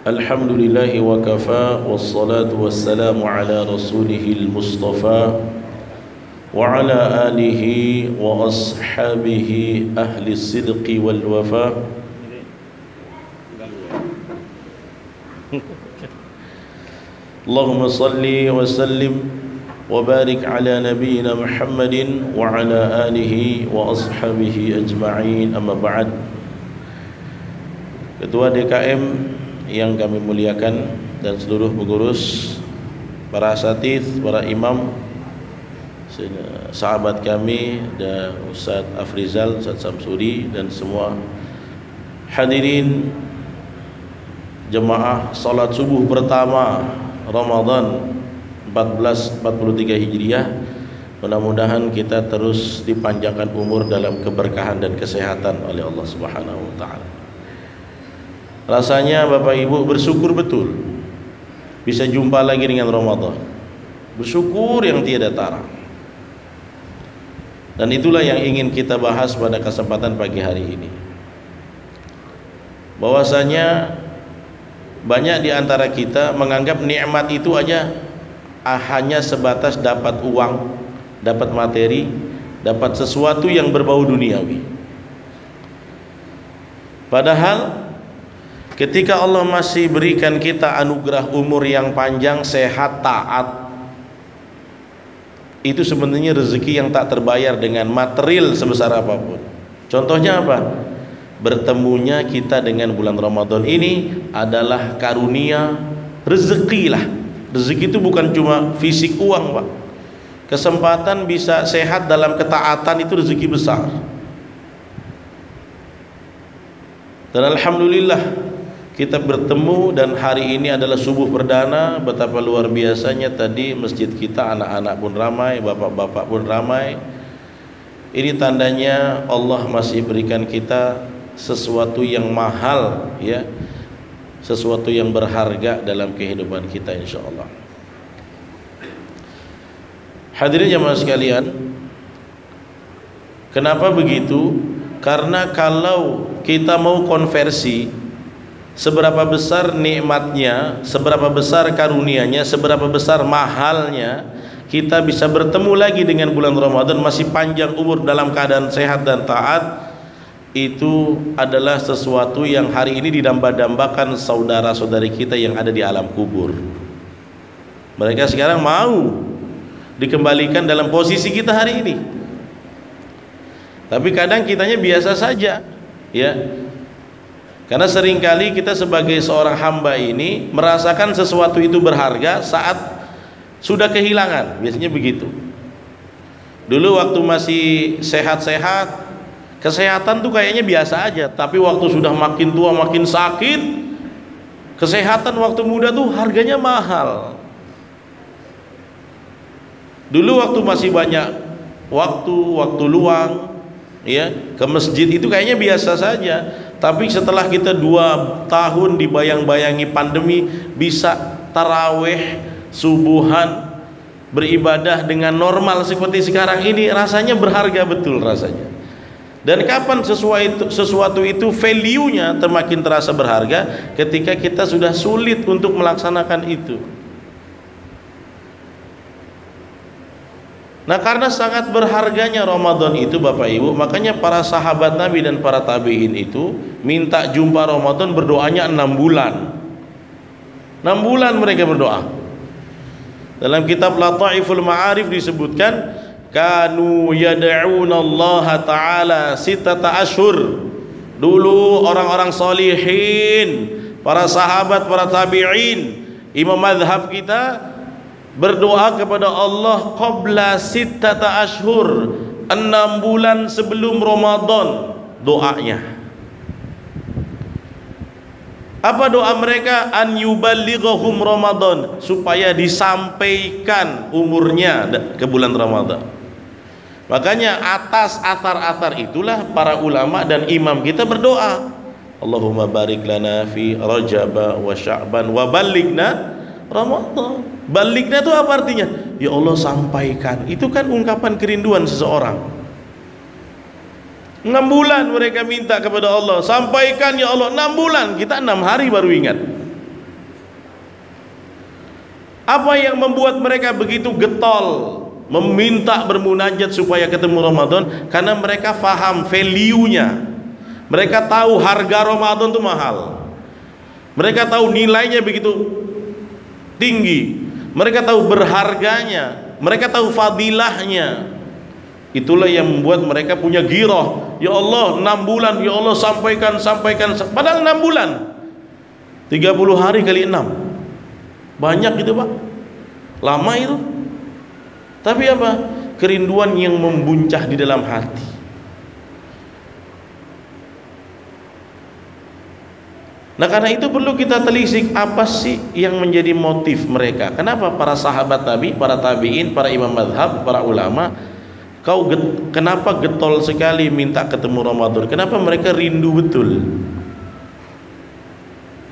Alhamdulillahi wa kafa, wassalatu wassalamu ala rasulihil mustafa wa ala alihi wa ashabihi ahli sidqi wal wafa. Allahumma salli wa sallim wa barik ala nabiyyina Muhammadin wa ala alihi wa ashabihi ajma'in, amma ba'd. Ketua DKM yang kami muliakan dan seluruh pengurus, para asatidz, para imam, sahabat kami dan Ustaz Afrizal, Ustaz Samsuri, dan semua hadirin jemaah salat subuh pertama Ramadan 1443 Hijriah. Mudah-mudahan kita terus dipanjangkan umur dalam keberkahan dan kesehatan oleh Allah Subhanahu wa taala. Rasanya Bapak Ibu bersyukur betul bisa jumpa lagi dengan Ramadan. Bersyukur yang tiada tara. Dan itulah yang ingin kita bahas pada kesempatan pagi hari ini. Bahwasanya banyak di antara kita menganggap nikmat itu aja hanya sebatas dapat uang, dapat materi, dapat sesuatu yang berbau duniawi. Padahal ketika Allah masih berikan kita anugerah umur yang panjang, sehat, taat, itu sebenarnya rezeki yang tak terbayar dengan material sebesar apapun. Contohnya apa? Bertemunya kita dengan bulan Ramadan ini adalah karunia, rezeki lah. Rezeki itu bukan cuma fisik uang, Pak. Kesempatan bisa sehat dalam ketaatan itu rezeki besar. Dan alhamdulillah kita bertemu, dan hari ini adalah subuh perdana. Betapa luar biasanya tadi masjid kita, anak-anak pun ramai, bapak-bapak pun ramai. Ini tandanya Allah masih berikan kita sesuatu yang mahal, ya, sesuatu yang berharga dalam kehidupan kita, insyaallah. Hadirin jemaah sekalian, kenapa begitu? Karena kalau kita mau konversi, seberapa besar nikmatnya, seberapa besar karunianya, seberapa besar mahalnya kita bisa bertemu lagi dengan bulan Ramadan, masih panjang umur dalam keadaan sehat dan taat. Itu adalah sesuatu yang hari ini didamba-dambakan saudara-saudari kita yang ada di alam kubur. Mereka sekarang mau dikembalikan dalam posisi kita hari ini, tapi kadang kitanya biasa saja, ya. Karena seringkali kita sebagai seorang hamba ini merasakan sesuatu itu berharga saat sudah kehilangan. Biasanya begitu. Dulu waktu masih sehat-sehat, kesehatan tuh kayaknya biasa aja. Tapi waktu sudah makin tua, makin sakit, kesehatan waktu muda tuh harganya mahal. Dulu waktu masih banyak waktu luang, ya, ke masjid itu kayaknya biasa saja. Tapi setelah kita 2 tahun dibayang-bayangi pandemi, bisa taraweh, subuhan, beribadah dengan normal seperti sekarang ini, rasanya berharga betul rasanya. Dan kapan sesuatu itu value-nya termakin terasa berharga? Ketika kita sudah sulit untuk melaksanakan itu. Nah, karena sangat berharganya Ramadan itu Bapak Ibu, makanya para sahabat Nabi dan para tabi'in itu minta jumpa Ramadan, berdoanya 6 bulan. 6 bulan mereka berdoa. Dalam kitab Lataiful Ma'arif disebutkan, kanu yad'una Allah Ta'ala sittata ashur. Dulu orang-orang solihin, para sahabat, para tabi'in, imam madhab kita berdoa kepada Allah qabla sittata ashur, 6 bulan sebelum Ramadan doanya. Apa doa mereka? An yuballighahum Ramadan, supaya disampaikan umurnya ke bulan Ramadan. Makanya atas athar-athar itulah para ulama dan imam kita berdoa, Allahumma barik lana fi Rajab wa Sya'ban wa ballighna Ramadan. Baliknya itu apa artinya? Ya Allah, sampaikan. Itu kan ungkapan kerinduan seseorang. 6 bulan mereka minta kepada Allah, sampaikan ya Allah. 6 bulan, kita 6 hari baru ingat. Apa yang membuat mereka begitu getol meminta bermunajat supaya ketemu Ramadan? Karena mereka faham value-nya. Mereka tahu harga Ramadan itu mahal. Mereka tahu nilainya begitu tinggi. Mereka tahu berharganya. Mereka tahu fadilahnya. Itulah yang membuat mereka punya ghirah. Ya Allah, 6 bulan, ya Allah, sampaikan. Padahal 6 bulan 30 hari kali 6 banyak gitu Pak, lama itu. Tapi apa? Kerinduan yang membuncah di dalam hati. Nah, karena itu perlu kita telisik apa sih yang menjadi motif mereka. Kenapa para sahabat Nabi, para tabi'in, para imam madhab, para ulama, kenapa getol sekali minta ketemu Ramadan? Kenapa mereka rindu betul?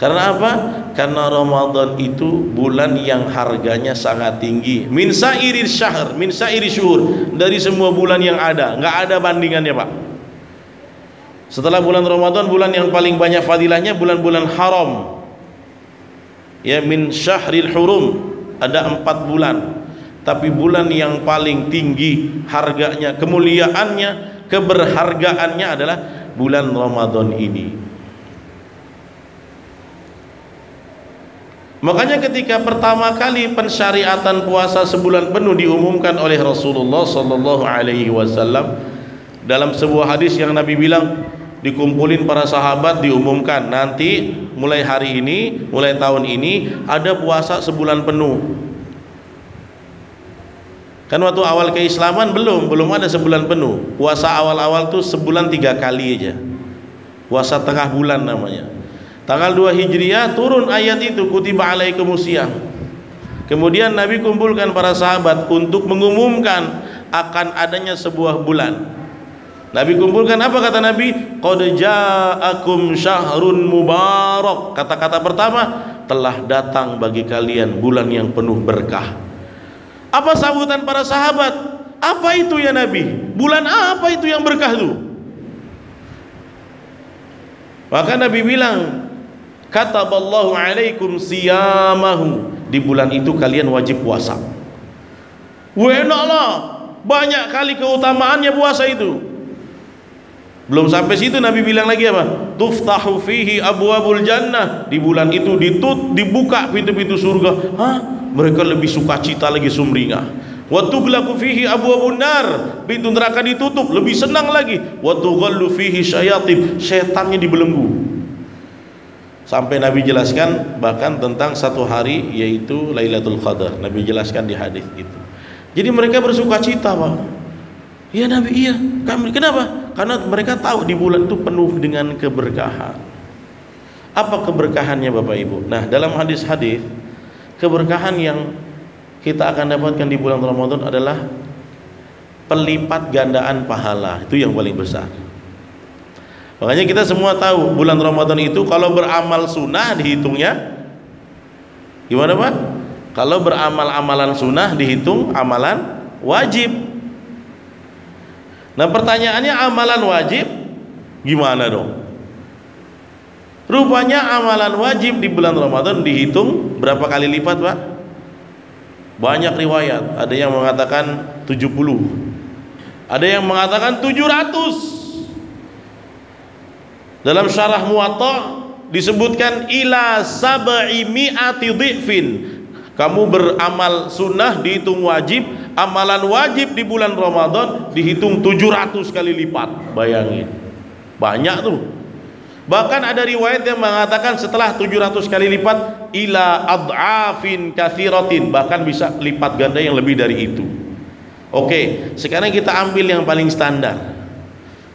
Karena apa? Karena Ramadan itu bulan yang harganya sangat tinggi. Min sairi syahr, min sairi syuhur, dari semua bulan yang ada, nggak ada bandingannya Pak. Setelah bulan Ramadan, bulan yang paling banyak fadilahnya bulan-bulan haram. Ya, min syahril hurum, ada 4 bulan. Tapi bulan yang paling tinggi harganya, kemuliaannya, keberhargaannya adalah bulan Ramadan ini. Makanya ketika pertama kali pensyariatan puasa sebulan penuh diumumkan oleh Rasulullah sallallahu alaihi wasallam, dalam sebuah hadis yang Nabi bilang, dikumpulin para sahabat, diumumkan nanti mulai hari ini, mulai tahun ini ada puasa sebulan penuh. Kan waktu awal keislaman belum ada sebulan penuh. Puasa awal-awal tuh sebulan 3 kali aja. Puasa tengah bulan namanya. Tanggal 2 Hijriah turun ayat itu, kutiba alaikumusiyam. Kemudian Nabi kumpulkan para sahabat untuk mengumumkan akan adanya sebuah bulan. Nabi kumpulkan, apa kata Nabi? Qad ja'akum syahrun mubarak. Kata-kata pertama, telah datang bagi kalian bulan yang penuh berkah. Apa sambutan para sahabat? Apa itu ya Nabi? Bulan apa itu yang berkah itu? Maka Nabi bilang, kataballahu alaikum siyamahu, di bulan itu kalian wajib puasa. Enak lah, banyak kali keutamaannya puasa itu. Belum sampai situ, Nabi bilang lagi apa? Tuftahu fihi abwabul jannah, di bulan itu dibuka pintu-pintu surga. Hah? Mereka lebih sukacita lagi, sumringah. Wa tughlaqu fihi abwabun nar, pintu neraka ditutup, lebih senang lagi. Wa tughallu fihi syayatin, setannya dibelenggu. Sampai Nabi jelaskan bahkan tentang satu hari, yaitu Lailatul Qadar. Nabi jelaskan di hadis itu. Jadi mereka bersukacita Pak. Ya Nabi, iya. Kenapa? Karena mereka tahu di bulan itu penuh dengan keberkahan. Apa keberkahannya Bapak Ibu? Nah, dalam hadis-hadis, keberkahan yang kita akan dapatkan di bulan Ramadan adalah pelipat gandaan pahala. Itu yang paling besar. Makanya kita semua tahu bulan Ramadan itu kalau beramal sunnah dihitungnya gimana Pak? Kalau beramal amalan sunnah dihitung amalan wajib. Nah, pertanyaannya, amalan wajib gimana dong? Rupanya amalan wajib di bulan Ramadan dihitung berapa kali lipat Pak? Banyak riwayat. Ada yang mengatakan 70, ada yang mengatakan 700. Dalam syarah Muwatta disebutkan ila sab'i mi'ati dhifin. Kamu beramal sunnah dihitung wajib, amalan wajib di bulan Ramadan dihitung 700 kali lipat. Bayangin, banyak tuh. Bahkan ada riwayat yang mengatakan setelah 700 kali lipat ila ad'afin katsiratin, bahkan bisa lipat ganda yang lebih dari itu. Oke, sekarang kita ambil yang paling standar.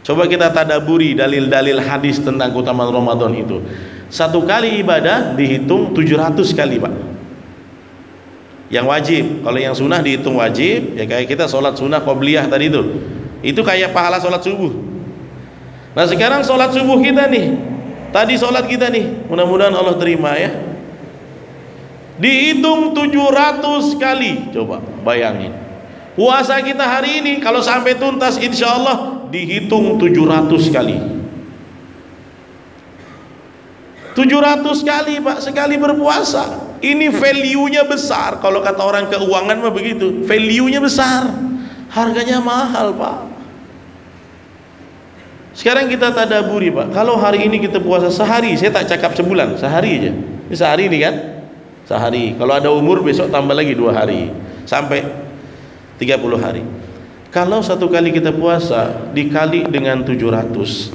Coba kita tadaburi dalil-dalil hadis tentang keutamaan Ramadan itu. Satu kali ibadah dihitung 700 kali Pak, yang wajib. Kalau yang sunnah dihitung wajib, ya kayak kita sholat sunnah qobliyah tadi itu kayak pahala sholat subuh. Nah, sekarang sholat subuh kita nih, tadi sholat kita nih, mudah-mudahan Allah terima ya, dihitung 700 kali. Coba bayangin, puasa kita hari ini kalau sampai tuntas insya Allah dihitung 700 kali. 700 kali Pak, sekali berpuasa Ini value-nya besar. Kalau kata orang keuangan mah begitu, value-nya besar, harganya mahal, Pak. Sekarang kita tadaburi, Pak. Kalau hari ini kita puasa sehari, saya tak cakap sebulan, sehari aja. Ini sehari ini kan, sehari. Kalau ada umur besok tambah lagi 2 hari, sampai 30 hari. Kalau satu kali kita puasa dikali dengan 700,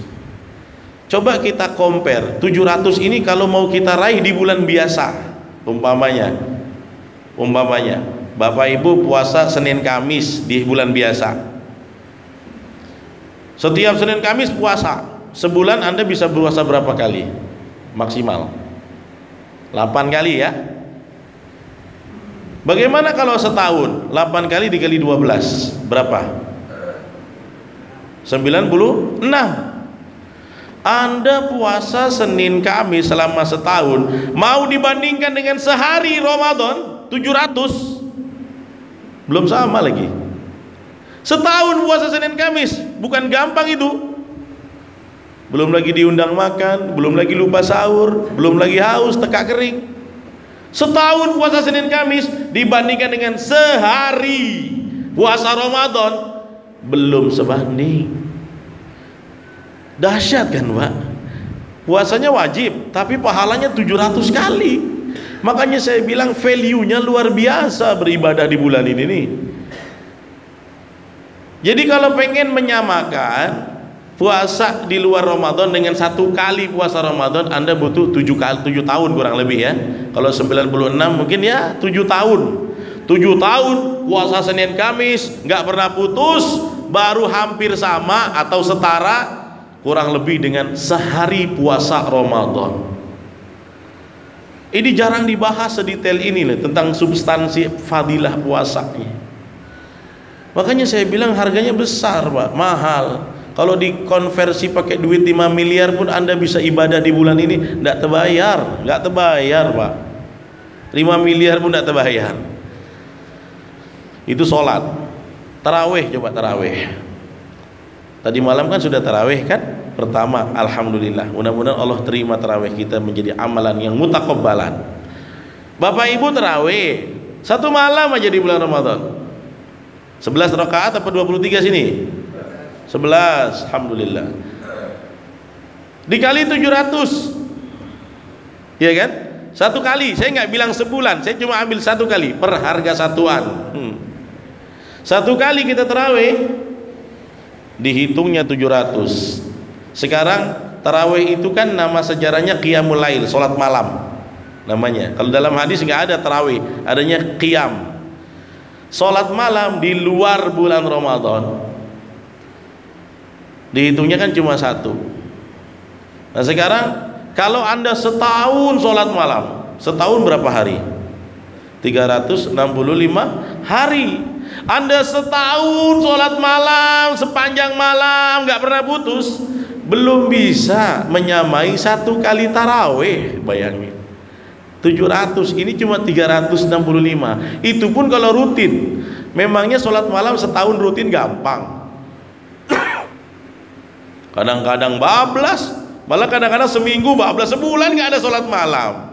coba kita compare 700 ini kalau mau kita raih di bulan biasa, umpamanya Bapak Ibu puasa Senin Kamis di bulan biasa, setiap Senin Kamis puasa, sebulan Anda bisa puasa berapa kali? Maksimal 8 kali ya. Bagaimana kalau setahun? 8 kali dikali 12 berapa? 96. Anda puasa Senin Kamis selama setahun, mau dibandingkan dengan sehari Ramadan 700, belum sama lagi. Setahun puasa Senin Kamis bukan gampang itu. Belum lagi diundang makan, belum lagi lupa sahur, belum lagi haus tekak kering. Setahun puasa Senin Kamis dibandingkan dengan sehari puasa Ramadan, belum sebanding. Dahsyat kan, Pak? Puasanya wajib, tapi pahalanya 700 kali. Makanya saya bilang value-nya luar biasa beribadah di bulan ini nih. Jadi kalau pengen menyamakan puasa di luar Ramadan dengan 1 kali puasa Ramadan, Anda butuh 7 tahun kurang lebih ya. Kalau 96 mungkin ya 7 tahun. 7 tahun puasa Senin Kamis nggak pernah putus, baru hampir sama atau setara kurang lebih dengan sehari puasa Ramadan. Ini jarang dibahas sedetail ini loh, tentang substansi fadilah puasanya. Makanya saya bilang harganya besar, Pak, mahal. Kalau dikonversi pakai duit 5 miliar pun Anda bisa ibadah di bulan ini, nggak terbayar, Pak. 5 miliar pun nggak terbayar. Itu sholat. Tarawih, coba tarawih. Tadi malam kan sudah tarawih kan? Pertama, alhamdulillah. Mudah-mudahan Allah terima tarawih kita menjadi amalan yang mutakabbalan. Bapak Ibu tarawih 1 malam aja di bulan Ramadan. 11 rakaat apa 23 sini? 11, alhamdulillah. Dikali 700, ya kan? 1 kali, saya nggak bilang sebulan, saya cuma ambil 1 kali per harga satuan. 1 kali kita tarawih, dihitungnya 700. Sekarang tarawih itu kan nama sejarahnya qiyamul lail, sholat malam namanya. Kalau dalam hadis nggak ada tarawih, adanya qiyam, sholat malam di luar bulan Ramadan. Dihitungnya kan cuma 1. Nah sekarang kalau Anda setahun sholat malam, setahun berapa hari? 365 hari. Anda setahun sholat malam sepanjang malam nggak pernah putus, belum bisa menyamai 1 kali tarawih. Bayangin 700, ini cuma 365. Itu pun kalau rutin. Memangnya sholat malam setahun rutin gampang? Kadang-kadang bablas, malah kadang-kadang seminggu bablas, sebulan nggak ada sholat malam.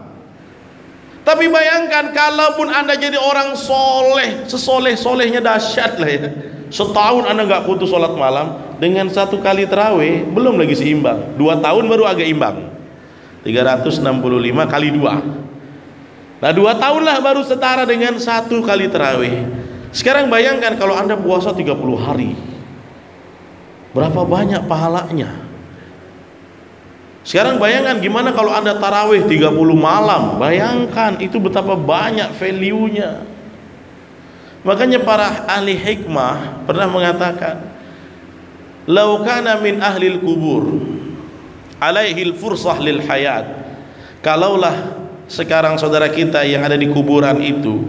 Tapi bayangkan kalaupun Anda jadi orang soleh, sesoleh-solehnya dahsyat lah ya, setahun Anda nggak putus sholat malam, dengan 1 kali tarawih belum lagi seimbang. 2 tahun baru agak imbang. 365 kali 2. Nah 2 tahun lah baru setara dengan 1 kali tarawih. Sekarang bayangkan kalau Anda puasa 30 hari, berapa banyak pahalanya. Sekarang bayangkan gimana kalau Anda tarawih 30 malam. Bayangkan itu betapa banyak value-nya. Makanya para ahli hikmah pernah mengatakan, "Lau kana min ahlil kubur alaihil fursah lil hayat." Kalaulah sekarang saudara kita yang ada di kuburan itu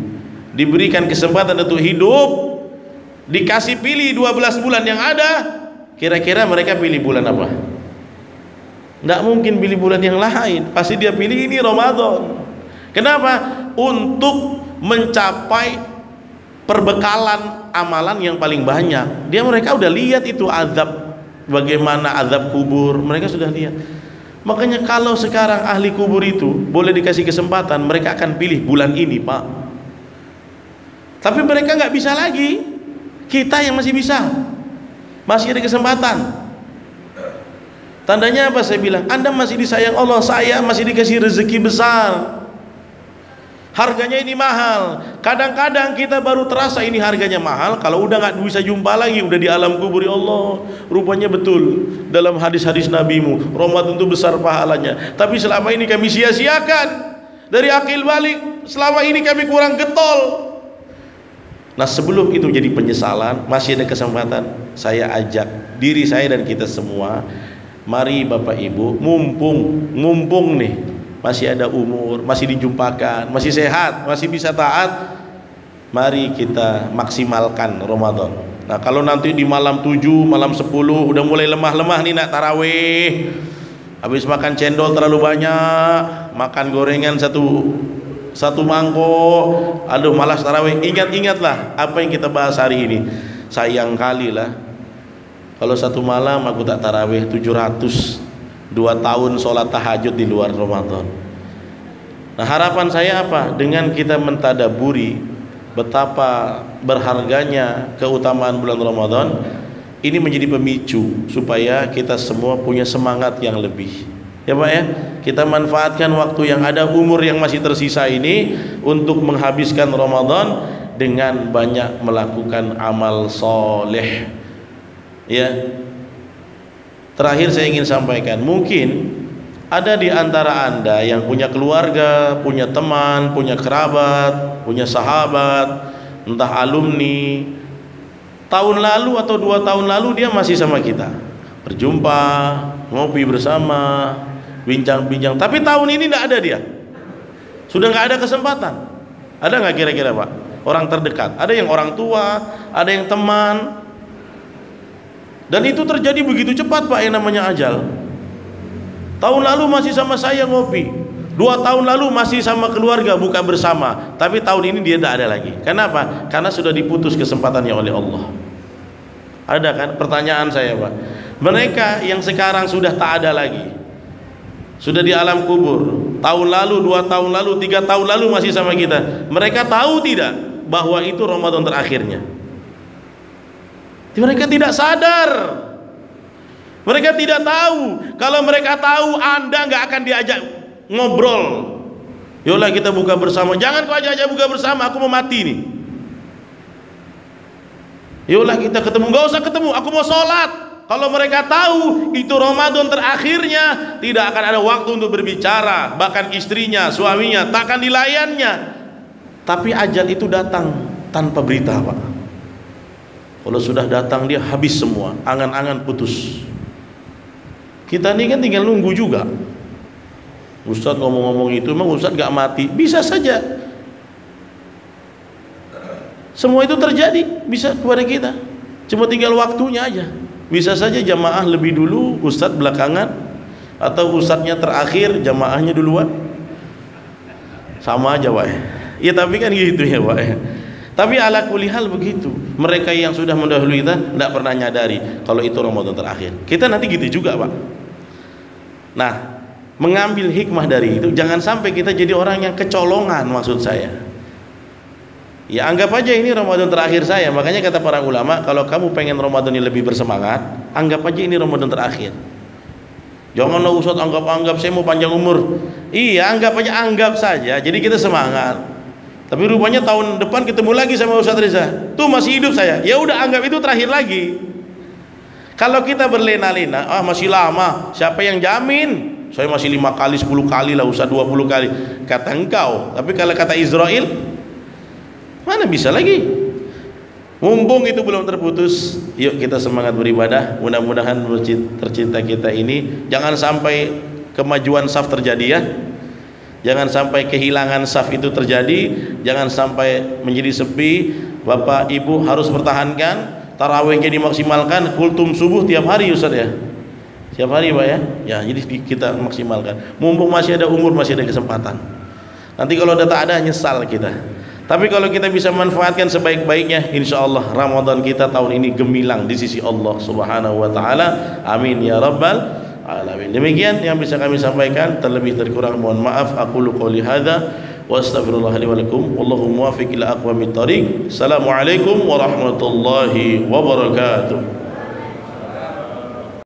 diberikan kesempatan untuk hidup, dikasih pilih 12 bulan yang ada, kira-kira mereka pilih bulan apa? Tidak mungkin pilih bulan yang lain, pasti dia pilih ini Ramadan. Kenapa? Untuk mencapai perbekalan amalan yang paling banyak. Mereka udah lihat itu azab, bagaimana azab kubur, mereka sudah lihat. Makanya kalau sekarang ahli kubur itu boleh dikasih kesempatan, mereka akan pilih bulan ini, Pak. Tapi mereka nggak bisa lagi. Kita yang masih bisa, masih ada kesempatan. Tandanya apa? Saya bilang, Anda masih disayang Allah, saya masih dikasih rezeki besar. Harganya ini mahal. Kadang-kadang kita baru terasa ini harganya mahal kalau udah nggak bisa jumpa lagi, udah di alam kubur. Ya Allah, rupanya betul dalam hadis-hadis nabimu, Ramadan itu besar pahalanya. Tapi selama ini kami sia-siakan. Dari akil balik, selama ini kami kurang getol. Nah, sebelum itu jadi penyesalan, masih ada kesempatan. Saya ajak diri saya dan kita semua, mari Bapak Ibu, mumpung nih masih ada umur, masih dijumpakan, masih sehat, masih bisa taat, mari kita maksimalkan Ramadan. Nah, kalau nanti di malam 7, malam 10 udah mulai lemah-lemah nih nak tarawih, habis makan cendol terlalu banyak, makan gorengan satu mangkok, aduh malas tarawih. Ingatlah apa yang kita bahas hari ini. Sayang kali lah kalau satu malam aku tak tarawih 700, 2 tahun sholat tahajud di luar Ramadan. Nah, harapan saya apa? Dengan kita mentadaburi betapa berharganya keutamaan bulan Ramadan, ini menjadi pemicu supaya kita semua punya semangat yang lebih. Ya Pak ya, kita manfaatkan waktu yang ada, umur yang masih tersisa ini untuk menghabiskan Ramadan dengan banyak melakukan amal soleh. Ya. Terakhir saya ingin sampaikan, mungkin ada di antara Anda yang punya keluarga, punya teman, punya kerabat, punya sahabat, entah alumni, tahun lalu atau 2 tahun lalu dia masih sama kita, berjumpa, ngopi bersama, bincang-bincang, tapi tahun ini tidak ada dia, sudah nggak ada kesempatan. Ada nggak kira-kira Pak? Orang terdekat, ada yang orang tua, ada yang teman. Dan itu terjadi begitu cepat Pak, yang namanya ajal. Tahun lalu masih sama saya ngopi, 2 tahun lalu masih sama keluarga buka bersama, tapi tahun ini dia tidak ada lagi. Kenapa? Karena sudah diputus kesempatannya oleh Allah. Ada kan? Pertanyaan saya Pak, mereka yang sekarang sudah tak ada lagi, sudah di alam kubur, tahun lalu, 2 tahun lalu, 3 tahun lalu masih sama kita, mereka tahu tidak bahwa itu Ramadan terakhirnya? Mereka tidak sadar, mereka tidak tahu. Kalau mereka tahu, Anda nggak akan diajak ngobrol. Yolah kita buka bersama, jangan kau ajak buka bersama, aku mau mati nih. Yolah kita ketemu, nggak usah ketemu, aku mau sholat. Kalau mereka tahu itu Ramadan terakhirnya, tidak akan ada waktu untuk berbicara. Bahkan istrinya, suaminya tak akan dilayannya. Tapi ajal itu datang tanpa berita Pak. Kalau sudah datang dia habis semua, angan-angan putus. Kita ini kan tinggal nunggu juga. Ustadz ngomong-ngomong itu, emang Ustadz gak mati? Bisa saja. Semua itu terjadi, bisa kepada kita. Cuma tinggal waktunya aja. Bisa saja jamaah lebih dulu, Ustadz belakangan, atau Ustadznya terakhir, jamaahnya duluan. Sama aja Pak. Ya tapi kan gitu ya Pak. Tapi ala kulihal begitu. Mereka yang sudah mendahului kita tidak pernah nyadari kalau itu Ramadan terakhir. Kita nanti gitu juga Pak. Nah, mengambil hikmah dari itu, jangan sampai kita jadi orang yang kecolongan, maksud saya. Ya anggap aja ini Ramadan terakhir saya. Makanya kata para ulama, kalau kamu pengen Ramadan ini lebih bersemangat, anggap aja ini Ramadan terakhir. Janganlah Ustaz anggap-anggap saya mau panjang umur. Iya, anggap aja, anggap saja. Jadi kita semangat. Tapi rupanya tahun depan ketemu lagi sama Ustaz Reza, tuh masih hidup saya. Ya udah, anggap itu terakhir lagi. Kalau kita berlena-lena, masih lama, siapa yang jamin? Saya masih 5 kali, 10 kali lah Ustaz, 20 kali. Kata engkau. Tapi kalau kata Israel, mana bisa lagi? Mumpung itu belum terputus, yuk kita semangat beribadah. Mudah-mudahan tercinta kita ini jangan sampai kemajuan saf terjadi ya. Jangan sampai kehilangan saf itu terjadi, jangan sampai menjadi sepi. Bapak Ibu harus pertahankan, tarawihnya dimaksimalkan, kultum subuh tiap hari Ustaz ya. Tiap hari Pak ya. Ya, jadi kita maksimalkan. Mumpung masih ada umur, masih ada kesempatan. Nanti kalau udah tak ada, nyesal kita. Tapi kalau kita bisa manfaatkan sebaik-baiknya, insya Allah Ramadan kita tahun ini gemilang di sisi Allah Subhanahu wa Ta'ala. Amin ya Rabbal alamin. Demikian yang bisa kami sampaikan, terlebih terkurang mohon maaf. Aqulu qouli hadza wa astaghfirullah li wa lakum wallahu muwaffiq ila aqwamit thoriq. Assalamualaikum warahmatullahi wabarakatuh.